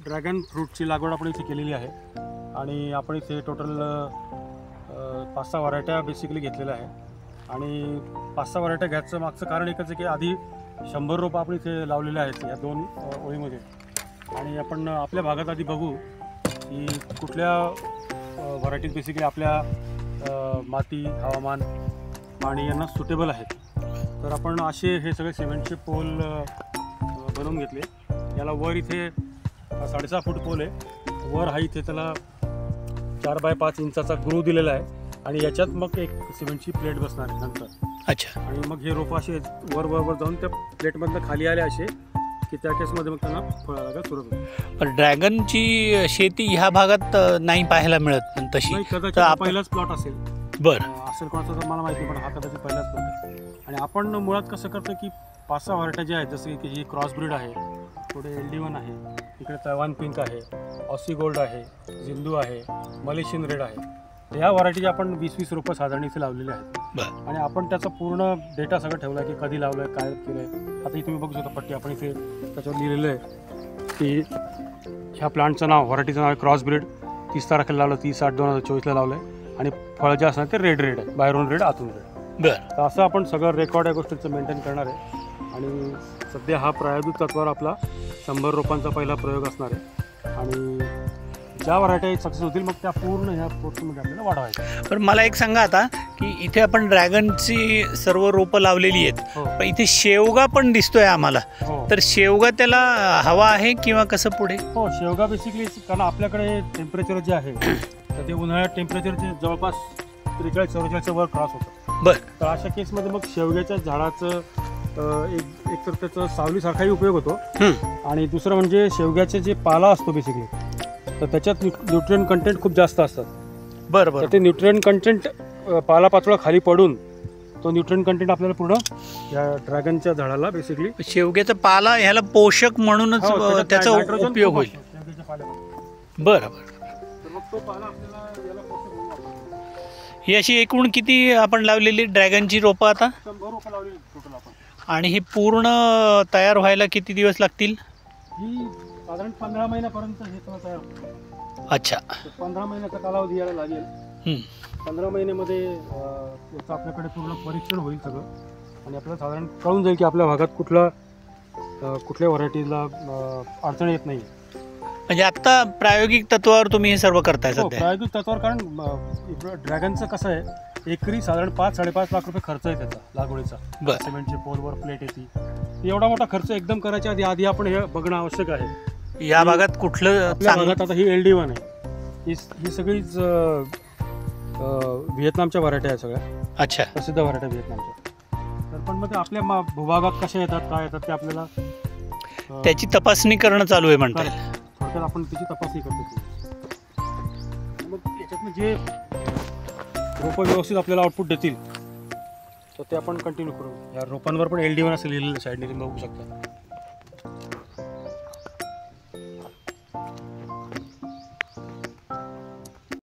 Dragon फ्रूटची लागवड आपण इथे केलेली आहे आणि आपण इथे टोटल 5-6 व्हरायट्या बेसिकली घेतलेल्या आहे आणि 5-6 व्हरायट्या घ्यायचं मागचं कारण एकच आहे की आधी 100 रोपं आपण इथे लावलेले आहेत या 2 ओळीमध्ये आणि आपण आपल्या भागात आधी बघू की कुठल्या व्हरायटीज बेसिकली आपल्या माती, हवामान, पाणी यांना सुटेबल आहेत. तर आपण असे हे सगळे सिमेंटचे पोल बनवून घेतले. याला वर इथे 6.5 फूट पोल आहे, वर हा इथे त्याला 4 बाय 5 इंचाचा ग्रू दिलेला आहे आणि याच्यात मग एक सिमेंटची प्लेट बसणार आहे नंतर. अच्छा. आणि मग हे रोपं असे वर जाऊन त्या प्लेटमधनं खाली आले असे की त्या केसमध्ये मग त्यांना फळं लागायला सुरुवात होते. पण ड्रॅगनची शेती ह्या भागात नाही पाहायला मिळत पण तशी. नाही, कदाचित पहिलाच प्लॉट असेल. बरं. असेल कोणाचा तर मला माहिती, पण हा कदाचित पहिलाच प्लॉट आहे. आणि आपण मुळात कसं करतो की 5-6 व्हरायट्या ज्या आहेत, जसं की ही क्रॉस ब्रीड आहे, पुढे LD1 आहे, इकडे तैवान पिंक आहे, ऑसी गोल्ड आहे, जिंदू आहे, मलेशियन रेड आहे. ह्या व्हरायटी आपण 20-20 रोपं साधारण इथे लावलेले आहेत आणि आपण त्याचा पूर्ण डेटा सगळं ठेवला की कधी लावलं आहे, काय केलं आहे. आता इथे तुम्ही बघू शकता पट्टी आपण इथे त्याच्यावर लिहिलेलं आहे की ह्या प्लांटचं नाव, व्हरायटीचं नाव आहे क्रॉस ब्रीड. 30 तारखेला लावलं, 30/8/2024ला लावलं आहे आणि फळ जे असणार ते रेड आहे, बाहेरून रेड आतून रेड. बरं. तर असं आपण सगळं रेकॉर्ड या गोष्टींचं मेंटेन करणार आहे आणि सध्या हा प्रायोगिक तत्वावर आपला 100 रोपांचा पहिला प्रयोग असणार आहे आणि ज्या व्हरायटी सक्सेस होतील मग त्या पूर्ण ह्या पोर्टमध्ये आपल्याला वाढवायच्या. पण मला एक सांगा आता की इथे आपण ड्रॅगनची सर्व रोपं लावलेली आहेत, पण इथे शेवगा पण दिसतोय आम्हाला. तर शेवगा त्याला हवा आहे किंवा कसं पुढे? हो, शेवगा बेसिकली कारण आपल्याकडे टेम्परेचर जे आहे तर ते उन्हाळ्यात टेम्परेचरचे जवळपास 43-44च्या वर क्रॉस होतं. बरं. तर अशा केसमध्ये मग शेवग्याच्या झाडाचं एक तर त्याचा सावलीसारखाही उपयोग होतो आणि दुसरं म्हणजे शेवग्याचे जे पाला असतो बेसिकली तर त्याच्यात न्यूट्रिएंट कंटेंट खूप जास्त असतात. बरं. तर ते न्यूट्रिएंट कंटेंट पालापाचोळा खाली पडून तो न्यूट्रिएंट कंटेंट आपल्याला पुढं या ड्रॅगनच्या झाडाला बेसिकली शेवग्याचा पाला ह्याला पोषक म्हणूनच त्याचा उपयोग होईल. बरं. ही अशी एकूण किती आपण लावलेली ड्रॅगनची रोपं आता? 100 रोपं लावलेली टोटल आपण. आणि ही पूर्ण तयार व्हायला किती दिवस लागतील? ही साधारण 15 महिन्यापर्यंत हे सगळं तयार होतं. अच्छा. 15 महिन्याचा कालावधी यायला लागेल. 15 महिन्यामध्ये याचं आपल्याकडे पूर्ण परीक्षण होईल सगळं आणि आपल्याला साधारण कळून जाईल की आपल्या भागात कुठल्या व्हरायटीला अडचण येत नाही. म्हणजे आता प्रायोगिक तत्वावर तुम्ही हे सर्व करताय सध्या? प्रायोगिक तत्वावर, कारण ड्रॅगनचं कसं आहे एकरी साधारण 5-5.5 लाख रुपये खर्च आहे त्याचा लागवडीचा. सिमेंटचे पोलवर प्लेट येते, एवढा मोठा खर्च एकदम करायच्या आधी आपण हे बघणं आवश्यक आहे. या भागात कुठलं आपल्या भागात आता ही LD1 आहे, ही सगळीच व्हिएतनामच्या व्हरायटी आहे सगळ्या. अच्छा. प्रसिद्ध व्हरायटी व्हिएतनामच्या. तर पण मग आपल्या भूभागात कशा येतात, काय येतात ते आपल्याला त्याची तपासणी करणं चालू आहे म्हणतात. थोडक्यात आपण त्याची तपासणी करतो. मग त्याच्यातनं जे रोपं व्यवस्थित आपल्याला आउटपुट देतील तर ते आपण कंटिन्यू करू. या रोपांवर पण LD1 असं लिहिलेलं साईडने तुम्ही बघू शकता.